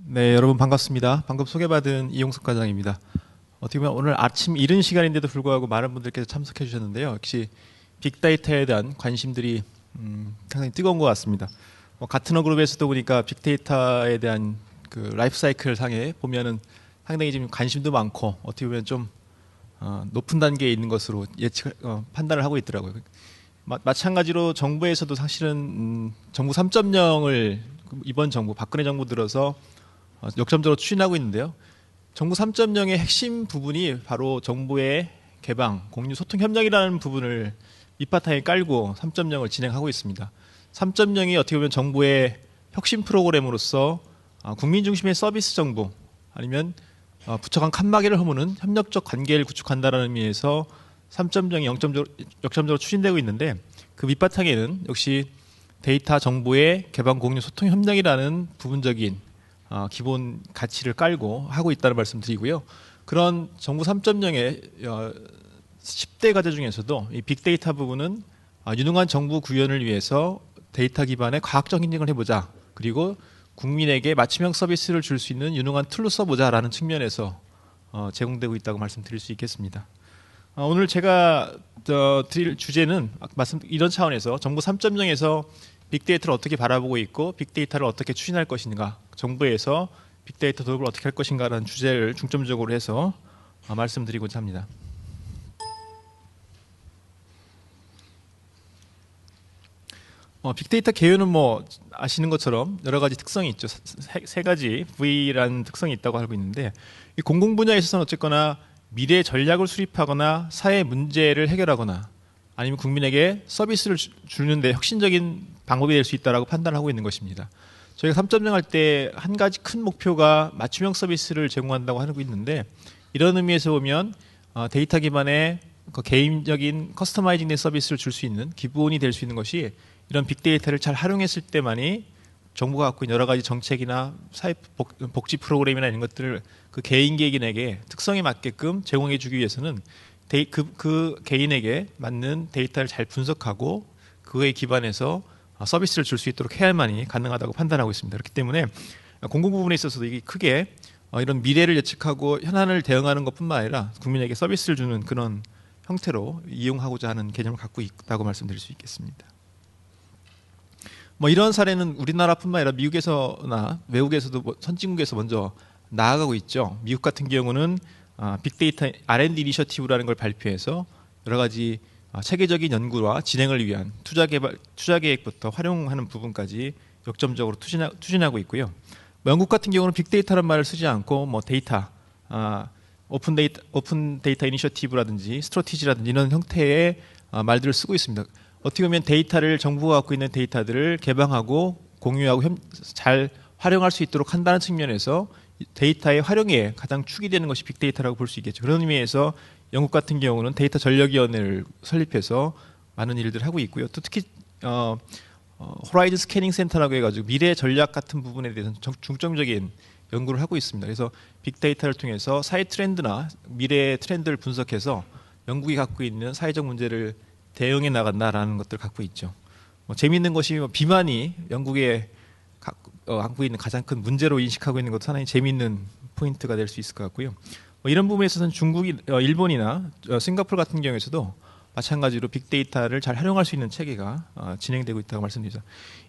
네, 여러분 반갑습니다. 방금 소개받은 이용석 과장입니다. 어떻게 보면 오늘 아침 이른 시간인데도 불구하고 많은 분들께서 참석해 주셨는데요. 역시 빅데이터에 대한 관심들이 상당히 뜨거운 것 같습니다. 같은 그룹에서도 보니까 빅데이터에 대한 그 라이프 사이클 상에 보면은 상당히 지금 관심도 많고 어떻게 보면 좀 높은 단계에 있는 것으로 판단을 하고 있더라고요. 마찬가지로 정부에서도 사실은 정부 3.0을 이번 정부 박근혜 정부 들어서 역점적으로 추진하고 있는데요. 정부 3.0의 핵심 부분이 바로 정부의 개방, 공유, 소통, 협력이라는 부분을 밑바탕에 깔고 3.0을 진행하고 있습니다. 3.0이 어떻게 보면 정부의 혁신 프로그램으로서 국민 중심의 서비스 정부 아니면 부처 간 칸막이를 허무는 협력적 관계를 구축한다는 의미에서 3.0이 역점적으로 추진되고 있는데 그 밑바탕에는 역시 데이터 정보의 개방, 공유, 소통, 협력이라는 부분적인 기본 가치를 깔고 하고 있다는 말씀 드리고요. 그런 정부 3.0의 10대 과제 중에서도 이 빅데이터 부분은 유능한 정부 구현을 위해서 데이터 기반의 과학적 인증을 해보자. 그리고 국민에게 맞춤형 서비스를 줄 수 있는 유능한 툴로 써보자라는 측면에서 제공되고 있다고 말씀드릴 수 있겠습니다. 오늘 제가 드릴 주제는 이런 차원에서 정부 3.0에서 빅데이터를 어떻게 바라보고 있고 빅데이터를 어떻게 추진할 것인가, 정부에서 빅데이터 도입을 어떻게 할 것인가라는 주제를 중점적으로 해서 말씀드리고자 합니다. 빅데이터 개요는 뭐 아시는 것처럼 여러 가지 특성이 있죠. 세 가지 V라는 특성이 있다고 알고 있는데 이 공공 분야에 있어서는 어쨌거나 미래 전략을 수립하거나 사회 문제를 해결하거나 아니면 국민에게 서비스를 주는데 혁신적인 방법이 될 수 있다고 판단을 하고 있는 것입니다. 저희가 3.0 할 때 한 가지 큰 목표가 맞춤형 서비스를 제공한다고 하고 있는데 이런 의미에서 보면 데이터 기반의 개인적인 커스터마이징된 서비스를 줄 수 있는 기본이 될 수 있는 것이 이런 빅데이터를 잘 활용했을 때만이 정부가 갖고 있는 여러 가지 정책이나 사회 복지 프로그램이나 이런 것들을 그 개인 개인에게 특성에 맞게끔 제공해 주기 위해서는 그 개인에게 맞는 데이터를 잘 분석하고 그거에 기반해서 서비스를 줄 수 있도록 해야만이 가능하다고 판단하고 있습니다. 그렇기 때문에 공공 부분에 있어서도 이게 크게 이런 미래를 예측하고 현안을 대응하는 것뿐만 아니라 국민에게 서비스를 주는 그런 형태로 이용하고자 하는 개념을 갖고 있다고 말씀드릴 수 있겠습니다. 이런 사례는 우리나라뿐만 아니라 미국에서나 외국에서도 선진국에서 먼저 나아가고 있죠. 미국 같은 경우는 빅데이터 R&D 이니셔티브라는 걸 발표해서 여러 가지 체계적인 연구와 진행을 위한 투자 계획부터 활용하는 부분까지 역점적으로 추진하고 있고요. 영국 같은 경우는 빅데이터라는 말을 쓰지 않고 데이터, 오픈 데이터 이니셔티브라든지 스트래티지라든지 이런 형태의 말들을 쓰고 있습니다. 어떻게 보면 데이터를 정부가 갖고 있는 데이터들을 개방하고 공유하고 잘 활용할 수 있도록 한다는 측면에서 데이터의 활용에 가장 축이 되는 것이 빅데이터라고 볼 수 있겠죠. 그런 의미에서 영국 같은 경우는 데이터 전략위원회를 설립해서 많은 일들을 하고 있고요. 또 특히 호라이즌 스캐닝 센터라고 해가지고 미래 전략 같은 부분에 대해서는 중점적인 연구를 하고 있습니다. 그래서 빅데이터를 통해서 사회 트렌드나 미래 트렌드를 분석해서 영국이 갖고 있는 사회적 문제를 대응해 나간다라는 것들을 갖고 있죠. 재미있는 것이 비만이 영국에 갖고 있는 가장 큰 문제로 인식하고 있는 것도 상당히 재미있는 포인트가 될 수 있을 것 같고요. 이런 부분에 있어서는 일본이나 싱가포르 같은 경우에서도 마찬가지로 빅데이터를 잘 활용할 수 있는 체계가 진행되고 있다고 말씀드리죠.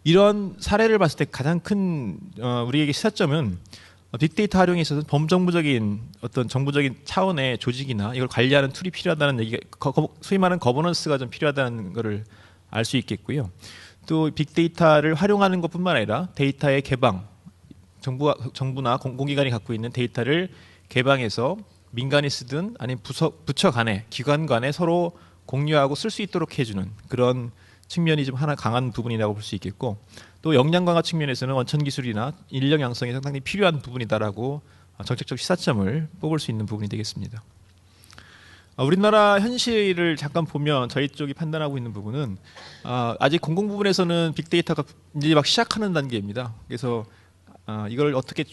이런 사례를 봤을 때 가장 큰 우리에게 시사점은 빅데이터 활용에 있어서 범정부적인 어떤 정부적인 차원의 조직이나 이걸 관리하는 툴이 필요하다는 얘기가 소위 말하는 거버넌스가 좀 필요하다는 것을 알 수 있겠고요. 또 빅데이터를 활용하는 것뿐만 아니라 데이터의 개방, 정부나 공공기관이 갖고 있는 데이터를 개방해서 민간이 쓰든 아니면 부처 간에 기관 간에 서로 공유하고 쓸 수 있도록 해주는 그런 측면이 좀 하나 강한 부분이라고 볼 수 있겠고 또 역량 강화 측면에서는 원천 기술이나 인력 양성이 상당히 필요한 부분이다라고 정책적 시사점을 뽑을 수 있는 부분이 되겠습니다. 우리나라 현실을 잠깐 보면 저희 쪽이 판단하고 있는 부분은 아직 공공 부분에서는 빅데이터가 이제 막 시작하는 단계입니다. 그래서 이걸 어떻게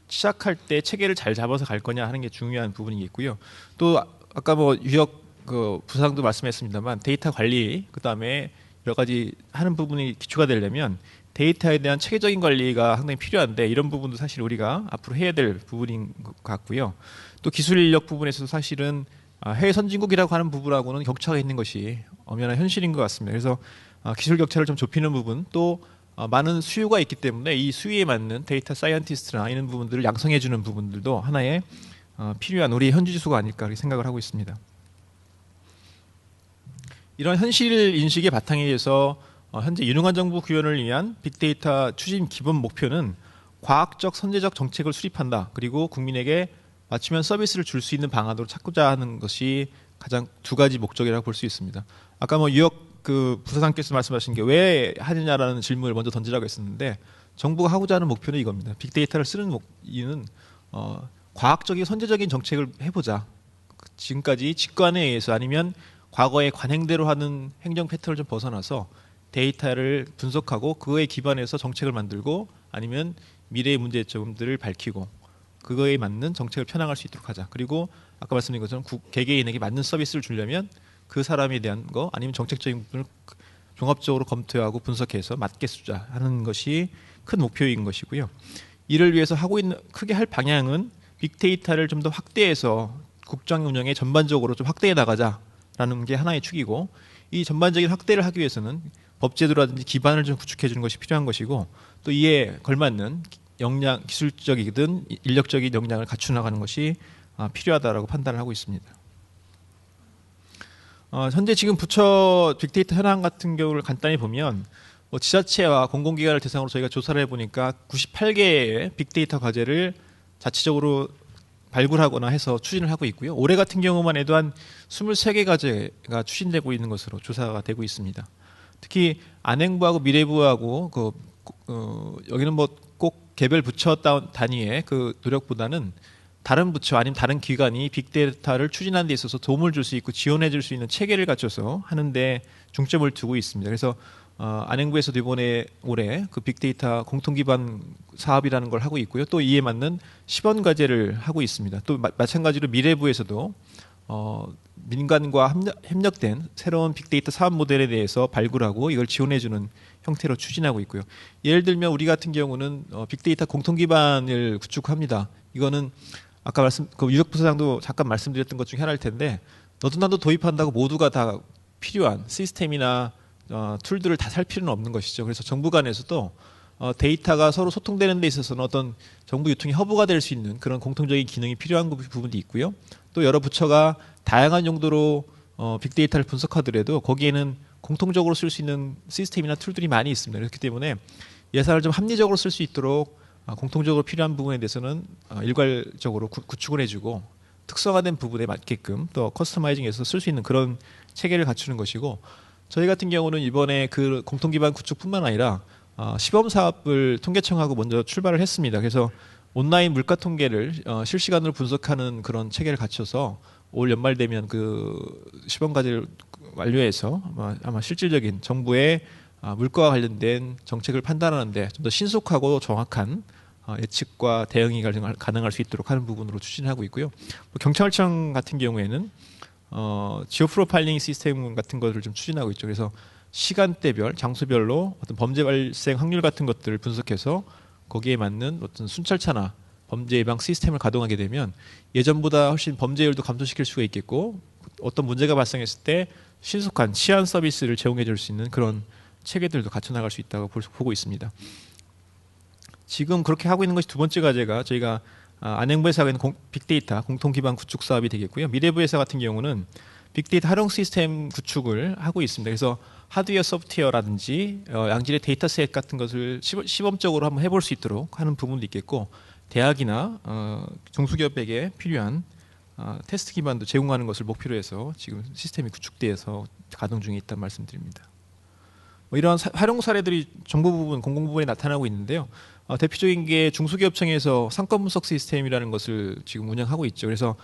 시작할 때 체계를 잘 잡아서 갈 거냐 하는 게 중요한 부분이겠고요. 또 아까 유역 부상도 말씀했습니다만 데이터 관리 그다음에 여러 가지 하는 부분이 기초가 되려면 데이터에 대한 체계적인 관리가 상당히 필요한데 이런 부분도 사실 우리가 앞으로 해야 될 부분인 것 같고요. 또 기술 인력 부분에서도 사실은 해외 선진국이라고 하는 부분하고는 격차가 있는 것이 엄연한 현실인 것 같습니다. 그래서 기술 격차를 좀 좁히는 부분 또 많은 수요가 있기 때문에 이 수요에 맞는 데이터 사이언티스트나 이런 부분들을 양성해 주는 부분들도 하나의 필요한 우리 현주지수가 아닐까 생각을 하고 있습니다. 이런 현실 인식의 바탕에 의해서 현재 유능한 정부 구현을 위한 빅데이터 추진 기본 목표는 과학적 선제적 정책을 수립한다. 그리고 국민에게 맞춤형 서비스를 줄 수 있는 방안으로 찾고자 하는 것이 가장 두 가지 목적이라고 볼 수 있습니다. 아까 뭐 유역 그 부사장께서 말씀하신 게 왜 하느냐라는 질문을 먼저 던지라고 했었는데 정부가 하고자 하는 목표는 이겁니다. 빅데이터를 쓰는 이유는 과학적인 선제적인 정책을 해보자. 지금까지 직관에 의해서 아니면 과거에 관행대로 하는 행정 패턴을 좀 벗어나서 데이터를 분석하고 그거에 기반해서 정책을 만들고 아니면 미래의 문제점들을 밝히고 그거에 맞는 정책을 편향할 수 있도록 하자. 그리고 아까 말씀드린 것처럼 개개인에게 맞는 서비스를 주려면 그 사람에 대한 거 아니면 정책적인 부분을 종합적으로 검토하고 분석해서 맞게 쓰자 하는 것이 큰 목표인 것이고요. 이를 위해서 하고 있는 크게 할 방향은 빅데이터를 좀 더 확대해서 국정 운영에 전반적으로 좀 확대해 나가자라는 게 하나의 축이고 이 전반적인 확대를 하기 위해서는 법제도라든지 기반을 좀 구축해 주는 것이 필요한 것이고 또 이에 걸맞는 역량 기술적이든 인력적인 역량을 갖추 나가는 것이 필요하다라고 판단을 하고 있습니다. 현재 지금 부처 빅데이터 현황 같은 경우를 간단히 보면 지자체와 공공기관을 대상으로 저희가 조사를 해보니까 98개의 빅데이터 과제를 자체적으로 발굴하거나 해서 추진을 하고 있고요. 올해 같은 경우만 해도 한 23개 과제가 추진되고 있는 것으로 조사가 되고 있습니다. 특히 안행부하고 미래부하고 여기는 뭐 꼭 개별 부처 단위의 그 노력보다는 다른 부처 아니면 다른 기관이 빅데이터를 추진하는 데 있어서 도움을 줄 수 있고 지원해 줄 수 있는 체계를 갖춰서 하는데 중점을 두고 있습니다. 그래서 안행부에서도 이번에 올해 그 빅데이터 공통기반 사업이라는 걸 하고 있고요. 또 이에 맞는 시범 과제를 하고 있습니다. 또 마찬가지로 미래부에서도 민간과 협력된 새로운 빅데이터 사업 모델에 대해서 발굴하고 이걸 지원해주는 형태로 추진하고 있고요. 예를 들면 우리 같은 경우는 빅데이터 공통기반을 구축합니다. 이거는 아까 유력부사장도 잠깐 말씀드렸던 것 중에 하나일 텐데 너도 나도 도입한다고 모두가 다 필요한 시스템이나 툴들을 다 살 필요는 없는 것이죠. 그래서 정부 간에서도 데이터가 서로 소통되는 데 있어서는 어떤 정부 유통의 허브가 될 수 있는 그런 공통적인 기능이 필요한 부분도 있고요. 또 여러 부처가 다양한 용도로 빅데이터를 분석하더라도 거기에는 공통적으로 쓸 수 있는 시스템이나 툴들이 많이 있습니다. 그렇기 때문에 예산을 좀 합리적으로 쓸 수 있도록 공통적으로 필요한 부분에 대해서는 일괄적으로 구축을 해주고 특성화된 부분에 맞게끔 또 커스터마이징해서 쓸 수 있는 그런 체계를 갖추는 것이고 저희 같은 경우는 이번에 그 공통기반 구축뿐만 아니라 시범 사업을 통계청하고 먼저 출발을 했습니다. 그래서 온라인 물가 통계를 실시간으로 분석하는 그런 체계를 갖춰서 올 연말 되면 그 시범 과제를 완료해서 아마 실질적인 정부의 물가와 관련된 정책을 판단하는데 좀 더 신속하고 정확한 예측과 대응이 가능할 수 있도록 하는 부분으로 추진하고 있고요. 경찰청 같은 경우에는 지오 프로파일링 시스템 같은 것을 좀 추진하고 있죠. 그래서 시간대별, 장소별로 어떤 범죄 발생 확률 같은 것들을 분석해서 거기에 맞는 어떤 순찰차나 범죄 예방 시스템을 가동하게 되면 예전보다 훨씬 범죄율도 감소시킬 수가 있겠고 어떤 문제가 발생했을 때 신속한 치안 서비스를 제공해 줄 수 있는 그런 체계들도 갖춰 나갈 수 있다고 보고 있습니다. 지금 그렇게 하고 있는 것이 두 번째 과제가 저희가 안행부에서 하고 있는 빅데이터 공통기반 구축 사업이 되겠고요. 미래부에서 같은 경우는 빅데이터 활용 시스템 구축을 하고 있습니다. 그래서 하드웨어, 소프트웨어라든지 양질의 데이터셋 같은 것을 시범적으로 한번 해볼 수 있도록 하는 부분도 있겠고 대학이나 중소기업에게 필요한 테스트 기반도 제공하는 것을 목표로 해서 지금 시스템이 구축돼서 가동 중에 있다는 말씀드립니다. 이러한 활용 사례들이 정부 부분, 공공 부분에 나타나고 있는데요. 대표적인 게 중소기업청에서 상권 분석 시스템이라는 것을 지금 운영하고 있죠. 그래서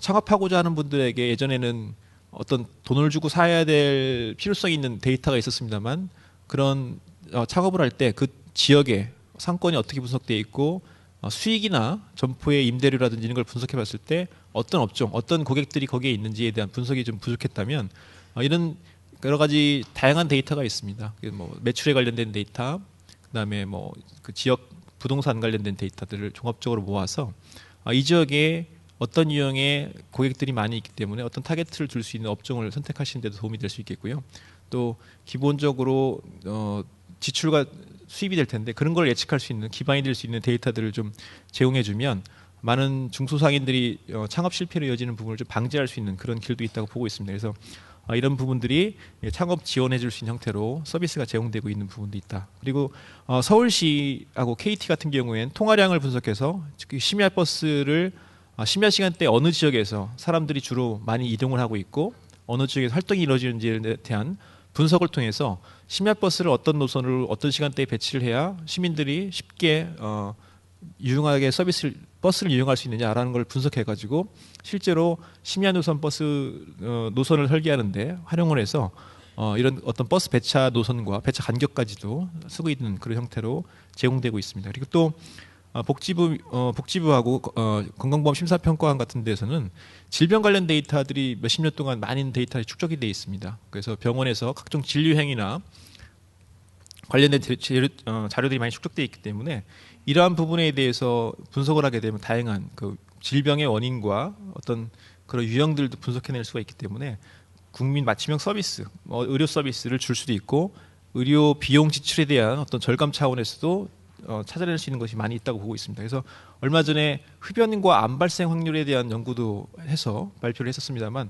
창업하고자 하는 분들에게 예전에는 어떤 돈을 주고 사야 될 필요성이 있는 데이터가 있었습니다만 그런 창업을 할 때 그 지역에 상권이 어떻게 분석되어 있고 수익이나 점포의 임대료라든지 이런 걸 분석해 봤을 때 어떤 업종, 어떤 고객들이 거기에 있는지에 대한 분석이 좀 부족했다면 이런 여러 가지 다양한 데이터가 있습니다. 뭐 매출에 관련된 데이터, 그다음에 뭐 그 지역 부동산 관련된 데이터들을 종합적으로 모아서 이 지역에 어떤 유형의 고객들이 많이 있기 때문에 어떤 타겟을 줄 수 있는 업종을 선택하시는 데도 도움이 될 수 있겠고요. 또 기본적으로 지출과 수입이 될 텐데 그런 걸 예측할 수 있는 기반이 될 수 있는 데이터들을 좀 제공해주면 많은 중소상인들이 창업 실패로 이어지는 부분을 좀 방지할 수 있는 그런 길도 있다고 보고 있습니다. 그래서 이런 부분들이 창업 지원해 줄 수 있는 형태로 서비스가 제공되고 있는 부분도 있다. 그리고 서울시하고 KT 같은 경우에는 통화량을 분석해서 심야 버스를 심야 시간대 어느 지역에서 사람들이 주로 많이 이동을 하고 있고 어느 지역에서 활동이 이루어지는지에 대한 분석을 통해서 심야 버스를 어떤 노선을 어떤 시간대에 배치를 해야 시민들이 쉽게 유용하게 버스를 이용할 수 있느냐라는 걸 분석해가지고 실제로 심야 노선 버스 노선을 설계하는데 활용을 해서 이런 어떤 버스 배차 노선과 배차 간격까지도 쓰고 있는 그런 형태로 제공되고 있습니다. 그리고 또 복지부하고 건강보험 심사평가원 같은 데서는 질병 관련 데이터들이 몇십 년 동안 많은 데이터가 축적이 되어 있습니다. 그래서 병원에서 각종 진료 행위나 관련된 자료들이 많이 축적되어 있기 때문에 이러한 부분에 대해서 분석을 하게 되면 다양한 그 질병의 원인과 어떤 그런 유형들도 분석해낼 수가 있기 때문에 국민 맞춤형 서비스, 의료 서비스를 줄 수도 있고 의료 비용 지출에 대한 어떤 절감 차원에서도 찾아낼 수 있는 것이 많이 있다고 보고 있습니다. 그래서 얼마 전에 흡연과 암 발생 확률에 대한 연구도 해서 발표를 했었습니다만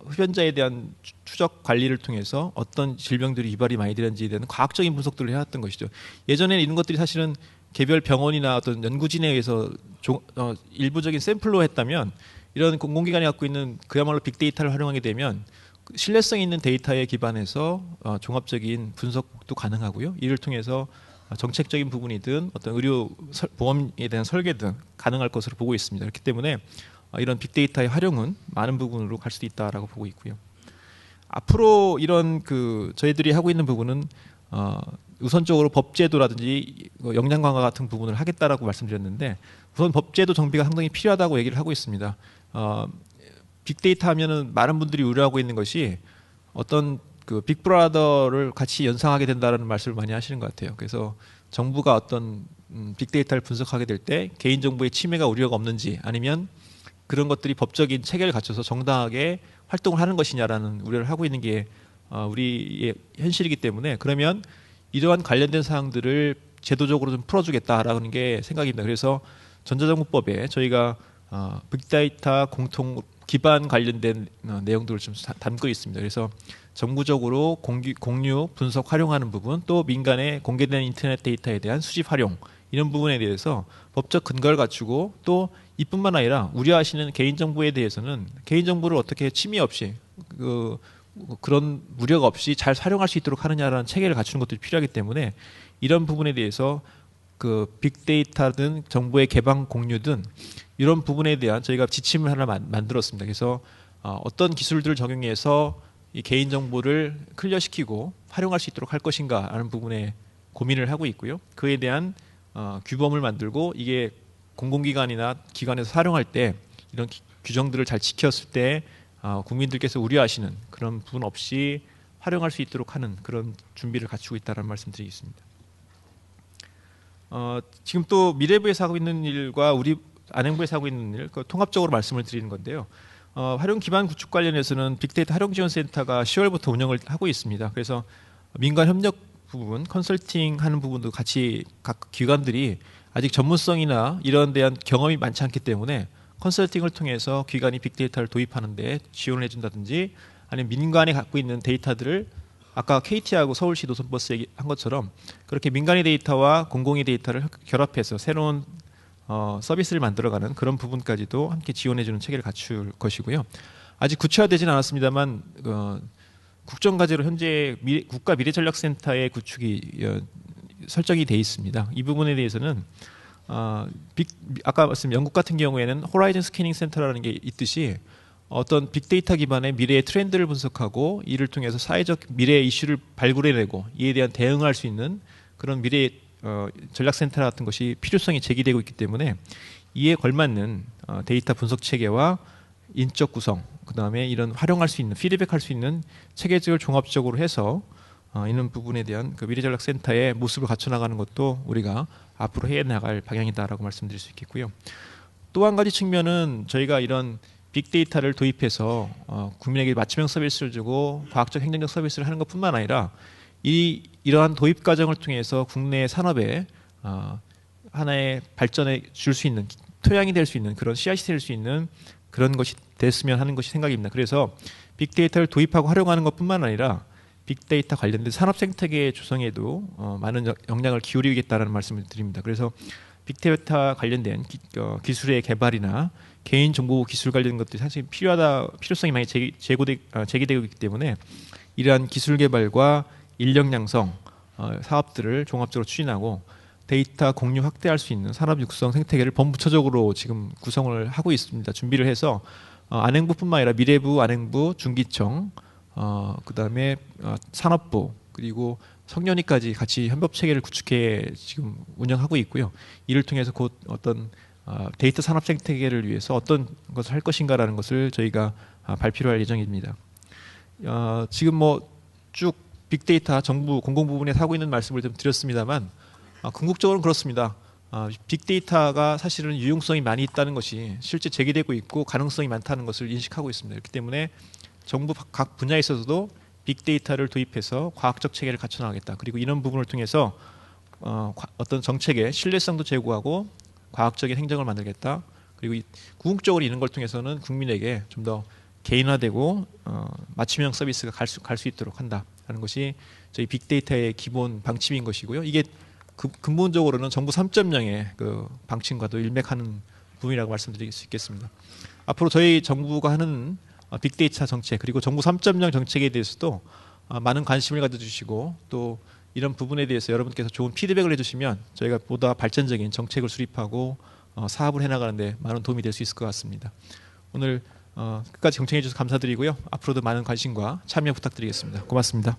흡연자에 대한 추적 관리를 통해서 어떤 질병들이 유발이 많이 되는지에 대한 과학적인 분석들을 해왔던 것이죠. 예전에는 이런 것들이 사실은 개별 병원이나 어떤 연구진에 의해서 일부적인 샘플로 했다면 이런 공공기관이 갖고 있는 그야말로 빅데이터를 활용하게 되면 신뢰성 있는 데이터에 기반해서 종합적인 분석도 가능하고요. 이를 통해서 정책적인 부분이든 어떤 의료 보험에 대한 설계 등 가능할 것으로 보고 있습니다. 그렇기 때문에 이런 빅데이터의 활용은 많은 부분으로 갈 수도 있다라고 보고 있고요. 앞으로 이런 저희들이 하고 있는 부분은 우선적으로 법제도라든지 역량 강화 같은 부분을 하겠다라고 말씀드렸는데 우선 법제도 정비가 상당히 필요하다고 얘기를 하고 있습니다. 빅데이터 하면은 많은 분들이 우려하고 있는 것이 어떤 빅브라더를 같이 연상하게 된다는 말씀을 많이 하시는 것 같아요. 그래서 정부가 어떤 빅데이터를 분석하게 될 때 개인정보의 침해가 우려가 없는지 아니면 그런 것들이 법적인 체계를 갖춰서 정당하게 활동을 하는 것이냐라는 우려를 하고 있는 게 우리의 현실이기 때문에 그러면 이러한 관련된 사항들을 제도적으로 좀 풀어주겠다라는 게 생각입니다. 그래서 전자정보법에 저희가 빅데이터 공통 기반 관련된 내용들을 좀 담고 있습니다. 그래서 정부적으로 공유, 분석, 활용하는 부분 또 민간의 공개된 인터넷 데이터에 대한 수집, 활용 이런 부분에 대해서 법적 근거를 갖추고 또 이뿐만 아니라 우려하시는 개인정보에 대해서는 개인정보를 어떻게 침해 없이 그런 우려가 없이 잘 활용할 수 있도록 하느냐라는 체계를 갖추는 것들이 필요하기 때문에 이런 부분에 대해서 빅데이터든 정보의 개방 공유든 이런 부분에 대한 저희가 지침을 하나 만들었습니다. 그래서 어떤 기술들을 적용해서 이 개인정보를 클리어시키고 활용할 수 있도록 할 것인가 하는 부분에 고민을 하고 있고요. 그에 대한 규범을 만들고 이게 공공기관이나 기관에서 사용할 때 이런 규정들을 잘 지켰을 때 국민들께서 우려하시는 그런 부분 없이 활용할 수 있도록 하는 그런 준비를 갖추고 있다는 말씀드리겠습니다. 지금 또 미래부에서 하고 있는 일과 우리 안행부에서 하고 있는 일 통합적으로 말씀을 드리는 건데요. 활용 기반 구축 관련해서는 빅데이터 활용 지원센터가 10월부터 운영을 하고 있습니다. 그래서 민간 협력 부분, 컨설팅 하는 부분도 같이 각 기관들이 아직 전문성이나 이런 대한 경험이 많지 않기 때문에 컨설팅을 통해서 기관이 빅데이터를 도입하는 데 지원을 해준다든지 아니면 민간이 갖고 있는 데이터들을 아까 KT하고 서울시 노선버스 얘기한 것처럼 그렇게 민간의 데이터와 공공의 데이터를 결합해서 새로운 서비스를 만들어가는 그런 부분까지도 함께 지원해주는 체계를 갖출 것이고요. 아직 구체화되지는 않았습니다만 국정과제로 현재 국가 미래전략센터의 구축이 설정이 돼 있습니다. 이 부분에 대해서는 아까 말씀 영국 같은 경우에는 호라이즌 스캐닝 센터라는 게 있듯이 어떤 빅데이터 기반의 미래의 트렌드를 분석하고 이를 통해서 사회적 미래의 이슈를 발굴해내고 이에 대한 대응할 수 있는 그런 미래 전략센터 같은 것이 필요성이 제기되고 있기 때문에 이에 걸맞는 데이터 분석 체계와 인적 구성, 그 다음에 이런 활용할 수 있는 피드백할 수 있는 체계적을 종합적으로 해서 이런 부분에 대한 그 미래전략센터의 모습을 갖춰 나가는 것도 우리가 앞으로 해 나갈 방향이다라고 말씀드릴 수 있겠고요. 또 한 가지 측면은 저희가 이런 빅데이터를 도입해서 국민에게 맞춤형 서비스를 주고 과학적 행정적 서비스를 하는 것뿐만 아니라 이러한 도입 과정을 통해서 국내 산업에 하나의 발전에 줄 수 있는 토양이 될 수 있는 그런 씨앗이 될 수 있는 그런 것이 됐으면 하는 것이 생각입니다. 그래서 빅데이터를 도입하고 활용하는 것뿐만 아니라 빅데이터 관련된 산업 생태계 조성에도 많은 역량을 기울이겠다는 말씀을 드립니다. 그래서 빅데이터 관련된 기술의 개발이나 개인정보 기술 관련 것들이 사실 필요성이 많이 제기되고 있기 때문에 이러한 기술 개발과 인력 양성 사업들을 종합적으로 추진하고 데이터 공유 확대할 수 있는 산업 육성 생태계를 범부처적으로 지금 구성을 하고 있습니다. 준비를 해서 안행부뿐만 아니라 미래부, 안행부, 중기청, 그다음에 산업부 그리고 성년위까지 같이 협업 체계를 구축해 지금 운영하고 있고요. 이를 통해서 곧 어떤 데이터 산업 생태계를 위해서 어떤 것을 할 것인가라는 것을 저희가 발표를 할 예정입니다. 지금 뭐 쭉 빅데이터 정부 공공 부분에서 하고 있는 말씀을 좀 드렸습니다만 궁극적으로는 그렇습니다. 빅데이터가 사실은 유용성이 많이 있다는 것이 실제 제기되고 있고 가능성이 많다는 것을 인식하고 있습니다. 그렇기 때문에 정부 각 분야에 있어서도 빅데이터를 도입해서 과학적 체계를 갖춰 나가겠다. 그리고 이런 부분을 통해서 어떤 정책의 신뢰성도 제고하고 과학적인 행정을 만들겠다. 그리고 궁극적으로 이런 걸 통해서는 국민에게 좀 더 개인화되고 맞춤형 서비스가 갈 수 있도록 한다는 것이 저희 빅데이터의 기본 방침인 것이고요. 이게 근본적으로는 정부 3.0의 그 방침과도 일맥하는 부분이라고 말씀드릴 수 있겠습니다. 앞으로 저희 정부가 하는 빅데이터 정책 그리고 정부 3.0 정책에 대해서도 많은 관심을 가져주시고 또 이런 부분에 대해서 여러분께서 좋은 피드백을 해주시면 저희가 보다 발전적인 정책을 수립하고 사업을 해나가는 데 많은 도움이 될 수 있을 것 같습니다. 오늘 끝까지 경청해 주셔서 감사드리고요. 앞으로도 많은 관심과 참여 부탁드리겠습니다. 고맙습니다.